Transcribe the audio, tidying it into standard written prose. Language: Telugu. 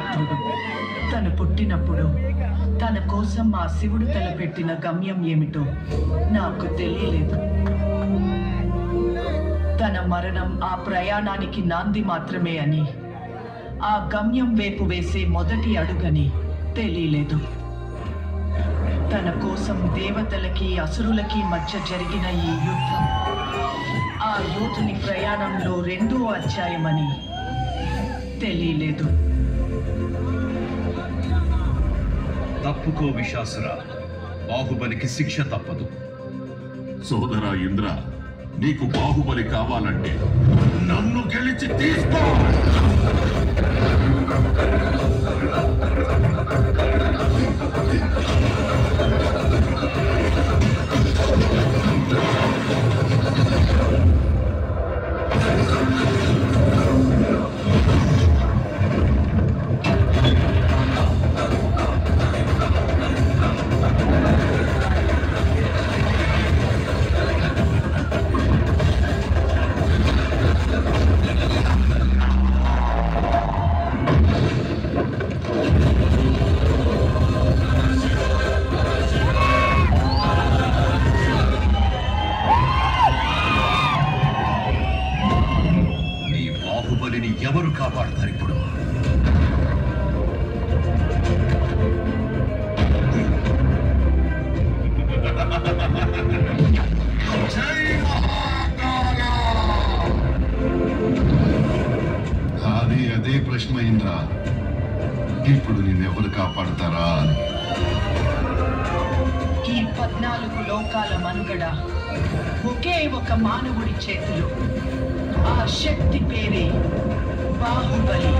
పుత్రుడు. తను పుట్టినప్పుడు తన కోసం ఆ శివుడు తలపెట్టిన గమ్యం ఏమిటో నాకు తెలియలేదు. తన మరణం ఆ ప్రయాణానికి నాంది మాత్రమే అని, ఆ గమ్యం వైపు వేసే మొదటి అడుగని తెలియలేదు. తన కోసం దేవతలకి అసురులకి మధ్య జరిగిన ఈ యుద్ధం ఆ యోధుని ప్రయాణంలో 2వ అధ్యాయమని తెలియలేదు. తప్పుకో విశాసుర, బాహుబలికి శిక్ష తప్పదు. సోదరా ఇంద్ర, నీకు బాహుబలి కావాలంటే నన్ను గెలిచి తీసుకో. ఎవరు కాపాడతారు ఇప్పుడు? అదే ప్రశ్న ఇంద్ర, ఇప్పుడు నిన్నెవరు కాపాడతారా అని. ఈ 14 లోకాల మనుగడ ఒకే ఒక మానవుడి చేతిలో. ఆ శక్తి పేరే బాహుబలి.